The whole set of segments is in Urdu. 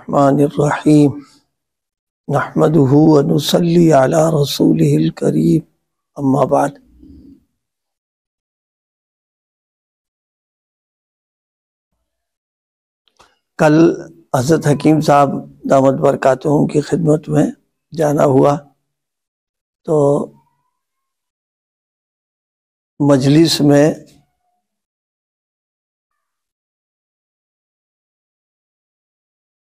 الرحمن الرحیم نحمده ونصلی علی رسولہ الکریم اما بعد۔ کل حضرت حکیم صاحب دامت برکاتہم کی خدمت میں جانا ہوا تو مجلس میں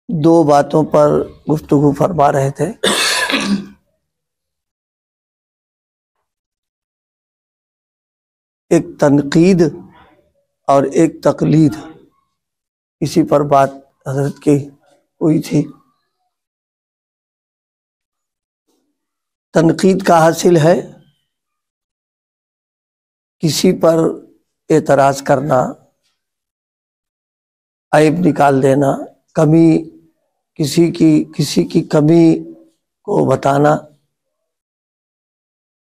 دو باتوں پر گفتگو فرما رہے تھے۔ ایک تنقید اور ایک تقلید، اسی پر بات حضرت کی ہوئی تھی۔ تنقید کا حاصل ہے کسی پر اعتراض کرنا، عیب نکال دینا، کمی کسی کی کمی کو بتانا۔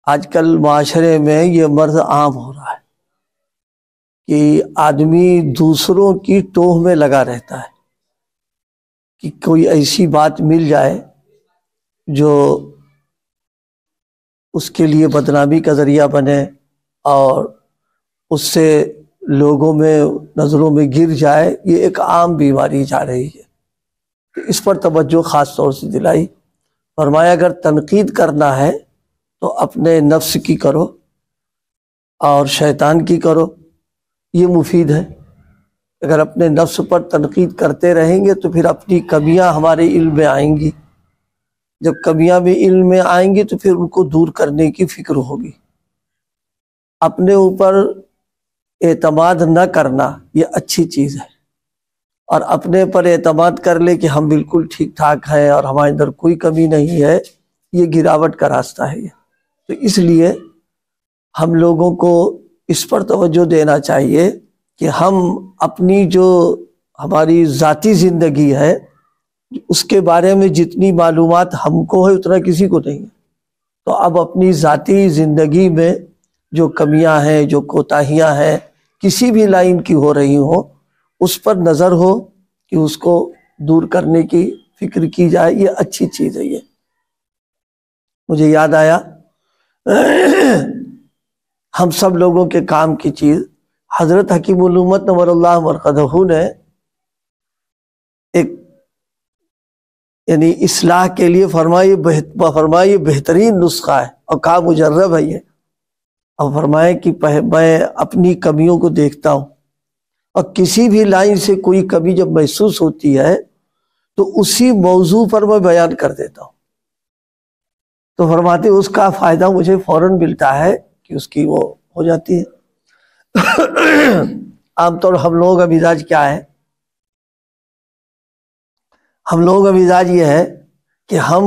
آج کل معاشرے میں یہ مرض عام ہو رہا ہے کہ آدمی دوسروں کی ٹوہ میں لگا رہتا ہے کہ کوئی ایسی بات مل جائے جو اس کے لیے بدنامی کا ذریعہ بنے اور اس سے لوگوں میں نظروں میں گر جائے۔ یہ ایک عام بیماری جا رہی ہے، اس پر توجہ خاص طور سے دلائی۔ فرمایا اگر تنقید کرنا ہے تو اپنے نفس کی کرو اور شیطان کی کرو، یہ مفید ہے۔ اگر اپنے نفس پر تنقید کرتے رہیں گے تو پھر اپنی کمیاں ہمارے علم میں آئیں گی، جب کمیاں بھی علم میں آئیں گی تو پھر ان کو دور کرنے کی فکر ہوگی۔ اپنے اوپر اعتماد نہ کرنا یہ اچھی چیز ہے، اور اپنے پر اعتماد کر لے کہ ہم بالکل ٹھیک ٹھاک ہیں اور ہمارے اندر کوئی کمی نہیں ہے، یہ گراوٹ کا راستہ ہے۔ تو اس لیے ہم لوگوں کو اس پر توجہ دینا چاہیے کہ ہم اپنی جو ہماری ذاتی زندگی ہے اس کے بارے میں جتنی معلومات ہم کو ہے اتنا کسی کو نہیں ہے۔ تو اب اپنی ذاتی زندگی میں جو کمیاں ہیں، جو کوتاہیاں ہیں، کسی بھی لائن کی ہو رہی ہوں، اس پر نظر ہو کہ اس کو دور کرنے کی فکر کی جائے، یہ اچھی چیز ہے۔ یہ مجھے یاد آیا ہم سب لوگوں کے کام کی چیز حضرت حکیم الامت نور اللہ مرقدہ نے ایک یعنی اصلاح کے لیے فرمائے بہترین نسخہ ہے اور کہا مجرب ہے یہ، اور فرمائے کہ میں اپنی کمیوں کو دیکھتا ہوں اور کسی بھی لائن سے کوئی کمی جب محسوس ہوتی ہے تو اسی موضوع پر میں بیان کر دیتا ہوں۔ تو فرماتے اس کا فائدہ مجھے فوراً ملتا ہے کہ اس کی وہ ہو جاتی ہے۔ عام طور ہم لوگوں کا مزاج کیا ہے؟ ہم لوگوں کا مزاج یہ ہے کہ ہم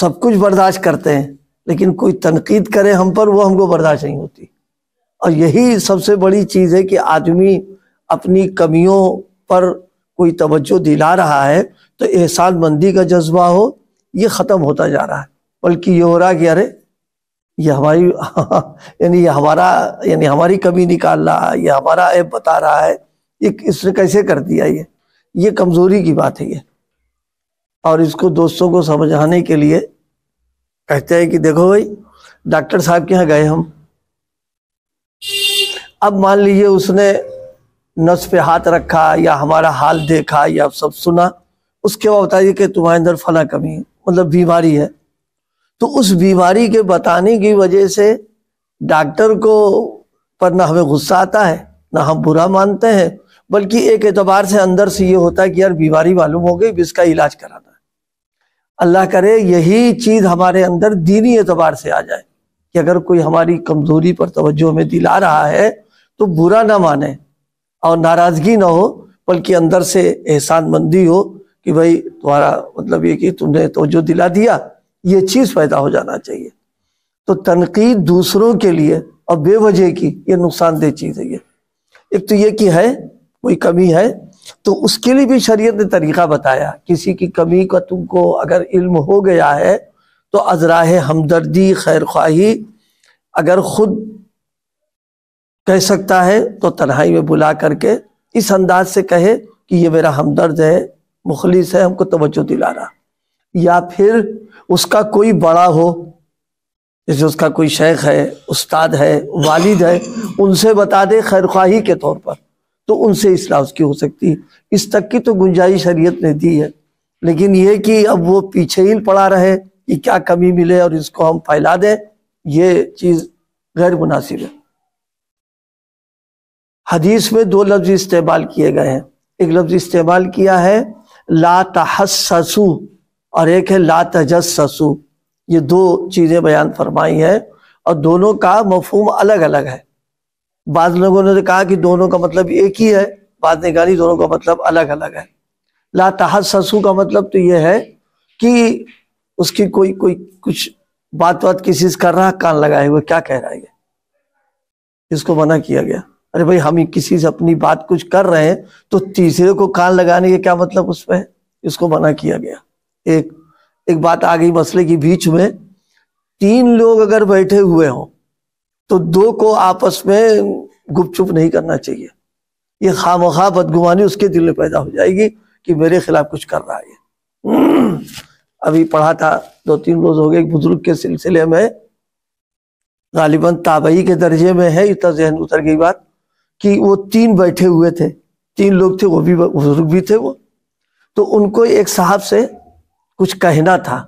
سب کچھ برداشت کرتے ہیں، لیکن کوئی تنقید کرے ہم پر وہ ہم کو برداشت نہیں ہوتی۔ اور یہی سب سے بڑی چیز ہے کہ آدمی اپنی کمیوں پر کوئی توجہ دلا رہا ہے تو احسان مندی کا جذبہ ہو، یہ ختم ہوتا جا رہا ہے، بلکہ یہ ہو رہا کہ ارے یہ ہماری یعنی ہماری کمی نکال رہا ہے، یہ ہمارا عیب بتا رہا ہے، یہ اس نے کیسے کر دیا، یہ کمزوری کی بات ہے یہ۔ اور اس کو دوستوں کو سمجھانے کے لیے کہتے ہیں کہ دیکھو بھائی ڈاکٹر صاحب کے یہاں گئے ہم، اب مان لیجیے اس نے نس پہ ہاتھ رکھا یا ہمارا حال دیکھا یا سب سنا، اس کے بعد بتائیے کہ تمہارے اندر فلاں کمی ہے، مطلب بیماری ہے، تو اس بیماری کے بتانے کی وجہ سے ڈاکٹر کو پر نہ ہمیں غصہ آتا ہے نہ ہم برا مانتے ہیں، بلکہ ایک اعتبار سے اندر سے یہ ہوتا ہے کہ یار بیماری معلوم ہو گئی، اس کا علاج کرانا ہے۔ اللہ کرے یہی چیز ہمارے اندر دینی اعتبار سے آ جائے کہ اگر کوئی ہماری کمزوری پر توجہ ہمیں دلا رہا ہے تو برا نہ مانے اور ناراضگی نہ ہو، بلکہ اندر سے احسان مندی ہو کہ بھائی تمہارا مطلب یہ کہ تم نے توجہ دلا دیا، یہ چیز پیدا ہو جانا چاہیے۔ تو تنقید دوسروں کے لیے اور بے وجہ کی یہ نقصان دہ چیز ہے۔ یہ ایک تو یہ کہ ہے کوئی کمی ہے تو اس کے لیے بھی شریعت نے طریقہ بتایا، کسی کی کمی کا تم کو اگر علم ہو گیا ہے تو از راہ ہمدردی خیر خواہی اگر خود کہہ سکتا ہے تو تنہائی میں بلا کر کے اس انداز سے کہے کہ یہ میرا ہمدرد ہے، مخلص ہے، ہم کو توجہ دلا رہا، یا پھر اس کا کوئی بڑا ہو، جیسے اس کا کوئی شیخ ہے، استاد ہے، والد ہے، ان سے بتا دے خیر خواہی کے طور پر، تو ان سے اصلاح اس کی ہو سکتی ہے۔ اس تک کی تو گنجائش شریعت نے دی ہے، لیکن یہ کہ اب وہ پیچھے ہی پڑا رہے کہ کیا کمی ملے اور اس کو ہم پھیلا دیں، یہ چیز غیر مناسب ہے۔ حدیث میں دو لفظ استعمال کیے گئے ہیں، ایک لفظ استعمال کیا ہے لا تحسسوا اور ایک ہے لا تجسسوا، یہ دو چیزیں بیان فرمائی ہیں اور دونوں کا مفہوم الگ الگ ہے۔ بعض لوگوں نے کہا کہ دونوں کا مطلب ایک ہی ہے، بعض نے کہا نہیں دونوں کا مطلب الگ الگ ہے۔ لا تحسسوا کا مطلب تو یہ ہے کہ اس کی کوئی کچھ بات کسی سے کر رہا، کان لگائے ہوئے کیا کہہ رہا ہے، اس کو منع کیا گیا۔ ارے بھائی ہم کسی سے اپنی بات کچھ کر رہے ہیں تو تیسرے کو کان لگانے کا کیا مطلب اس میں، اس کو منع کیا گیا۔ ایک بات آ گئی مسئلے کے بیچ میں، تین لوگ اگر بیٹھے ہوئے ہوں تو دو کو آپس میں گپ چپ نہیں کرنا چاہیے، یہ خواہ بدگمانی اس کے دل میں پیدا ہو جائے گی کہ میرے خلاف کچھ کر رہا ہے۔ ابھی پڑھا تھا 2-3 روز ہو گئے ایک بزرگ کے سلسلے میں، غالباً تابعی کے درجے میں ہے، اتنا ذہن اتر گئی بات کہ وہ 3 بیٹھے ہوئے تھے، 3 لوگ تھے، وہ بھی بزرگ بھی تھے وہ، تو ان کو ایک صاحب سے کچھ کہنا تھا،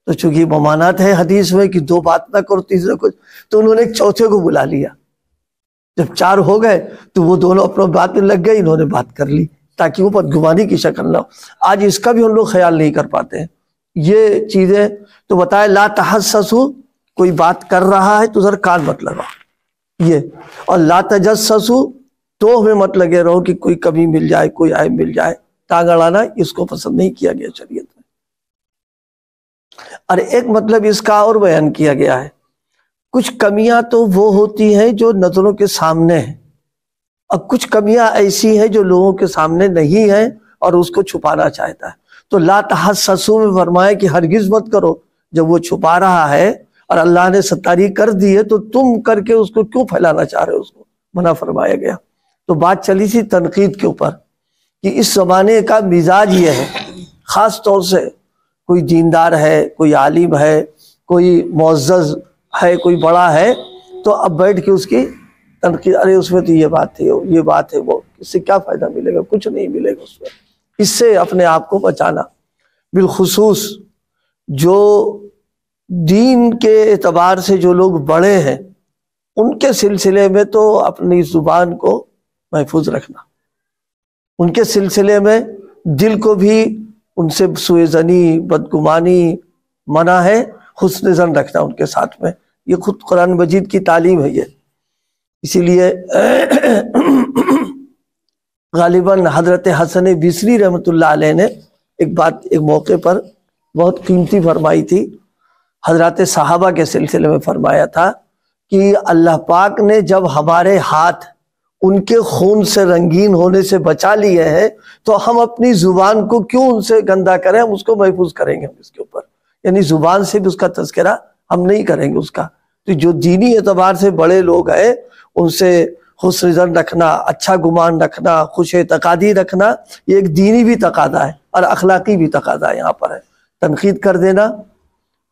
تو چونکہ ممانعت ہے حدیث میں کہ 2 بات نہ کرو تیسرے کچھ، تو انہوں نے ایک چوتھے کو بلا لیا۔ جب 4 ہو گئے تو وہ دونوں اپنا بات میں لگ گئے، انہوں نے بات کر لی تاکہ وہ بدگمانی کی شکل نہ ہو۔ آج اس کا بھی ہم لوگ خیال نہیں کر پاتے ہیں یہ چیزیں۔ تو بتائے لا تحسسوا، کوئی بات کر رہا ہے تو ذرا کان مت لگاؤ یہ، اور لا تجسسوا تو ہمیں مت لگے رہو کہ کوئی کمی مل جائے، کوئی عیب مل جائے، ٹانگ اڑانا اس کو پسند نہیں کیا گیا شریعت میں۔ اور ایک مطلب اس کا اور بیان کیا گیا ہے، کچھ کمیاں تو وہ ہوتی ہیں جو نظروں کے سامنے ہیں، اور کچھ کمیاں ایسی ہیں جو لوگوں کے سامنے نہیں ہیں اور اس کو چھپانا چاہتا ہے۔ تو لا تحسسوا میں فرمایا کہ ہرگز مت کرو، جب وہ چھپا رہا ہے اور اللہ نے ستاری کر دی ہے تو تم کر کے اس کو کیوں پھیلانا چاہ رہے ہو، اس کو منع فرمایا گیا۔ تو بات چلی تھی تنقید کے اوپر کہ اس زمانے کا مزاج یہ ہے، خاص طور سے کوئی دیندار ہے، کوئی عالم ہے، کوئی معزز ہے، کوئی بڑا ہے، تو اب بیٹھ کے اس کی تنقید، ارے اس میں تو یہ بات ہے، یہ بات ہے، وہ اس سے کیا فائدہ ملے گا، کچھ نہیں ملے گا اس میں۔ اس سے اپنے آپ کو بچانا، بالخصوص جو دین کے اعتبار سے جو لوگ بڑے ہیں ان کے سلسلے میں تو اپنی زبان کو محفوظ رکھنا، ان کے سلسلے میں دل کو بھی ان سے سوء ظنی، بدگمانی منع ہے، حسن ظن رکھنا ان کے ساتھ میں، یہ خود قرآن مجید کی تعلیم ہے یہ۔ اسی لیے غالباً حضرت حسن بصری رحمۃ اللہ علیہ نے ایک بات ایک موقع پر بہت قیمتی فرمائی تھی، حضرات صحابہ کے سلسلے میں فرمایا تھا کہ اللہ پاک نے جب ہمارے ہاتھ ان کے خون سے رنگین ہونے سے بچا لیے ہیں تو ہم اپنی زبان کو کیوں ان سے گندا کریں، ہم اس کو محفوظ کریں گے، ہم اس کے اوپر یعنی زبان سے بھی اس کا تذکرہ ہم نہیں کریں گے اس کا۔ تو جو دینی اعتبار سے بڑے لوگ ہیں ان سے حسن ظن رکھنا، اچھا گمان رکھنا، خوش اعتقادی رکھنا، یہ ایک دینی بھی تقاضا ہے اور اخلاقی بھی تقاضا یہاں پر ہے۔ تنقید کر دینا،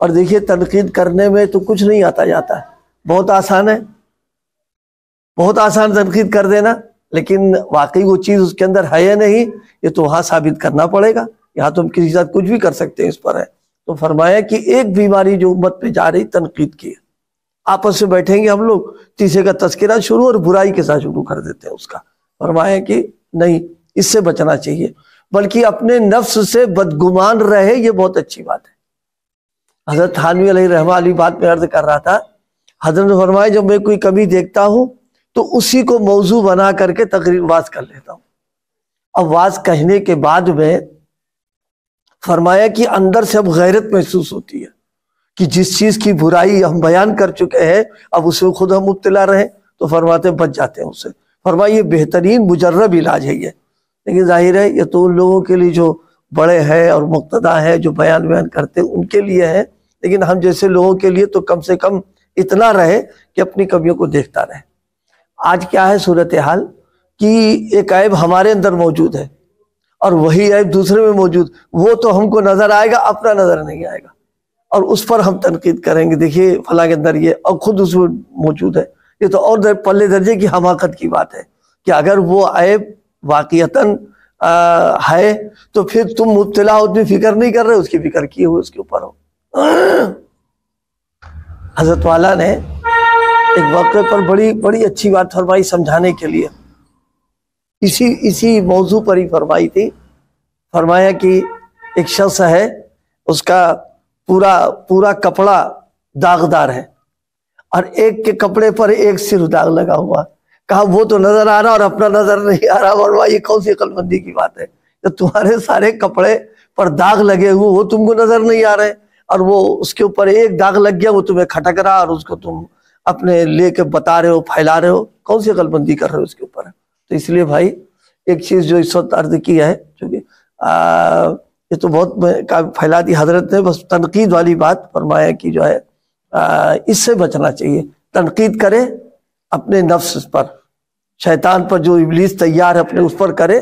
اور دیکھیے تنقید کرنے میں تو کچھ نہیں آتا جاتا ہے، بہت آسان ہے، بہت آسان تنقید کر دینا، لیکن واقعی وہ چیز اس کے اندر ہے یا نہیں یہ تو وہاں ثابت کرنا پڑے گا۔ یہاں تو ہم کسی کے ساتھ کچھ بھی کر سکتے ہیں، اس پر ہے۔ تو فرمایا کہ ایک بیماری جو امت پہ جا رہی تنقید کی ہے، آپس میں بیٹھیں گے ہم لوگ، تیسرے کا تذکرہ شروع اور برائی کے ساتھ شروع کر دیتے ہیں اس کا۔ فرمایا کہ نہیں، اس سے بچنا چاہیے، بلکہ اپنے نفس سے بدگمان رہے، یہ بہت اچھی بات ہے۔ حضرت تھانوی علیہ رحمہ علی بات میں عرض کر رہا تھا، حضرت نے فرمایا جب میں کوئی کمی دیکھتا ہوں تو اسی کو موضوع بنا کر کے تقریر واز کر لیتا ہوں۔ اب واز کہنے کے بعد میں فرمایا کہ اندر سے اب غیرت محسوس ہوتی ہے کہ جس چیز کی برائی ہم بیان کر چکے ہیں اب اس میں خود ہم مبتلا رہے، تو فرماتے ہیں بچ جاتے ہیں اس سے۔ فرمایا یہ بہترین مجرب علاج ہے یہ، لیکن ظاہر ہے یہ تو ان لوگوں کے لیے جو بڑے ہیں اور مقتدا ہے، جو بیان کرتے ہیں ان کے لیے ہے، لیکن ہم جیسے لوگوں کے لیے تو کم سے کم اتنا رہے کہ اپنی کمیوں کو دیکھتا رہے۔ آج کیا ہے صورتحال کہ ایک عیب ہمارے اندر موجود ہے اور وہی عیب دوسرے میں موجود، وہ تو ہم کو نظر آئے گا، اپنا نظر نہیں آئے گا، اور اس پر ہم تنقید کریں گے، دیکھیے فلاں کے اندر یہ، اور خود اس میں موجود ہے۔ یہ تو اور پلے درجے کی حماقت کی بات ہے کہ اگر وہ عیب واقعتاً ہے تو پھر تم مبتلا ہو، اتنی فکر نہیں کر رہے، اس کی فکر کیے ہوئے اس کے اوپر ہو۔ حضرت والا نے ایک واقعے پر بڑی اچھی بات فرمائی سمجھانے کے لیے، اسی موضوع پر ہی فرمائی تھی۔ فرمایا کہ ایک شخص ہے، اس کا پورا کپڑا داغدار ہے، اور ایک کے کپڑے پر ایک صرف داغ لگا ہوا۔ کہا وہ تو نظر آ رہا اور اپنا نظر نہیں آ رہا۔ اور یہ کون سی عقل مندی کی بات ہے؟ جب تمہارے سارے کپڑے پر داغ لگے ہوئے، وہ تم کو نظر نہیں آ رہے، اور وہ اس کے اوپر ایک داغ لگ گیا، وہ تمہیں کھٹک رہا، اور اس کو تم اپنے لے کے بتا رہے ہو، پھیلا رہے ہو، کون سی عقل مندی کر رہے ہو اس کے اوپر؟ تو اس لیے بھائی ایک چیز جو اس وقت عرض کی ہے، چونکہ یہ تو بہت پھیلا دی حضرت نے، بس تنقید والی بات فرمایا کہ جو ہے اس سے بچنا چاہیے۔ تنقید کرے اپنے نفس پر، شیطان پر، جو ابلیس تیار ہے اپنے اس پر کرے۔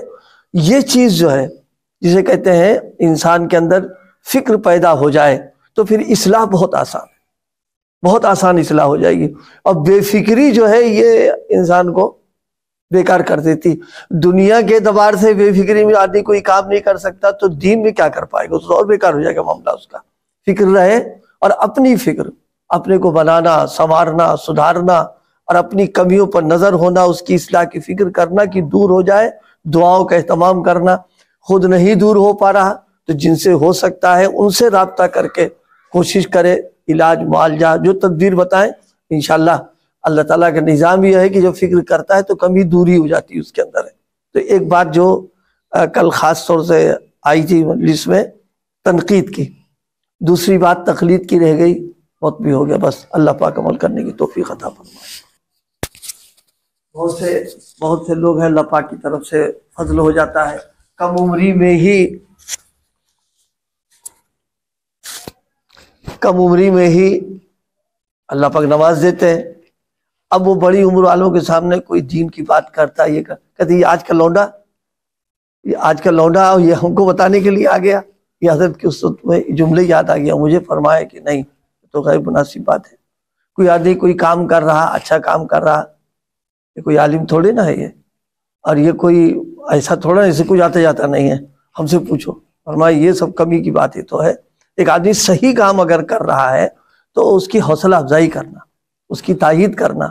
یہ چیز جو ہے جسے کہتے ہیں انسان کے اندر فکر پیدا ہو جائے تو پھر اصلاح بہت آسان اصلاح ہو جائے گی۔ اور بے فکری جو ہے یہ انسان کو بیکار کر دیتی۔ دنیا کے اعتبار سے بے فکری میں آدمی کوئی کام نہیں کر سکتا تو دین میں کیا کر پائے گا؟ اس اور بیکار ہو جائے گا معاملہ اس کا۔ فکر رہے، اور اپنی فکر، اپنے کو بنانا، سنوارنا، سدھارنا، اور اپنی کمیوں پر نظر ہونا، اس کی اصلاح کی فکر کرنا کہ دور ہو جائے، دعاؤں کا اہتمام کرنا۔ خود نہیں دور ہو پا رہا تو جن سے ہو سکتا ہے ان سے رابطہ کر کے کوشش کرے، علاج معالجہ جو تدبیر بتائیں، انشاءاللہ اللہ تعالیٰ کا نظام یہ ہے کہ جب فکر کرتا ہے تو کمی دوری ہو جاتی ہے اس کے اندر ہے۔ تو ایک بات جو کل خاص طور سے آئی تھی مجلس میں، تنقید کی۔ دوسری بات تقلید کی رہ گئی، وقت بھی ہو گیا، بس اللہ پاک عمل کرنے کی توفیق عطا فرمائے۔ بہت سے لوگ ہیں، اللہ پاک کی طرف سے فضل ہو جاتا ہے، کم عمری میں ہی اللہ پاک نواز دیتے ہیں۔ اب وہ بڑی عمر والوں کے سامنے کوئی دین کی بات کرتا ہے، یہ کہتے یہ آج کا لونڈا یہ ہم کو بتانے کے لیے آ گیا۔ یہ حضرت کی اس وقت میں جملے یاد آ گیا مجھے، فرمایا کہ نہیں تو غیر مناسب بات ہے۔ کوئی آدمی کوئی کام کر رہا، اچھا کام کر رہا، یہ کوئی عالم تھوڑے نہ ہے یہ، اور یہ کوئی ایسا تھوڑا اسے کوئی آتا جاتا نہیں ہے، ہم سے پوچھو۔ فرمایا یہ سب کمی کی بات ہی تو ہے۔ ایک آدمی صحیح کام اگر کر رہا ہے تو اس کی حوصلہ افزائی کرنا، اس کی تائید کرنا،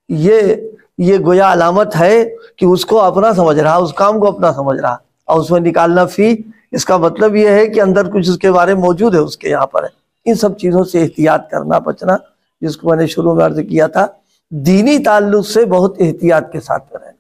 یہ گویا علامت ہے کہ اس کو اپنا سمجھ رہا، اس کام کو اپنا سمجھ رہا، اور اس میں نکالنا فی، اس کا مطلب یہ ہے کہ اندر کچھ اس کے بارے میں موجود ہے، اس کے یہاں پر ہے۔ ان سب چیزوں سے احتیاط کرنا، بچنا، جس کو میں نے شروع میں عرض کیا تھا، دینی تعلق سے بہت احتیاط کے ساتھ رہنا۔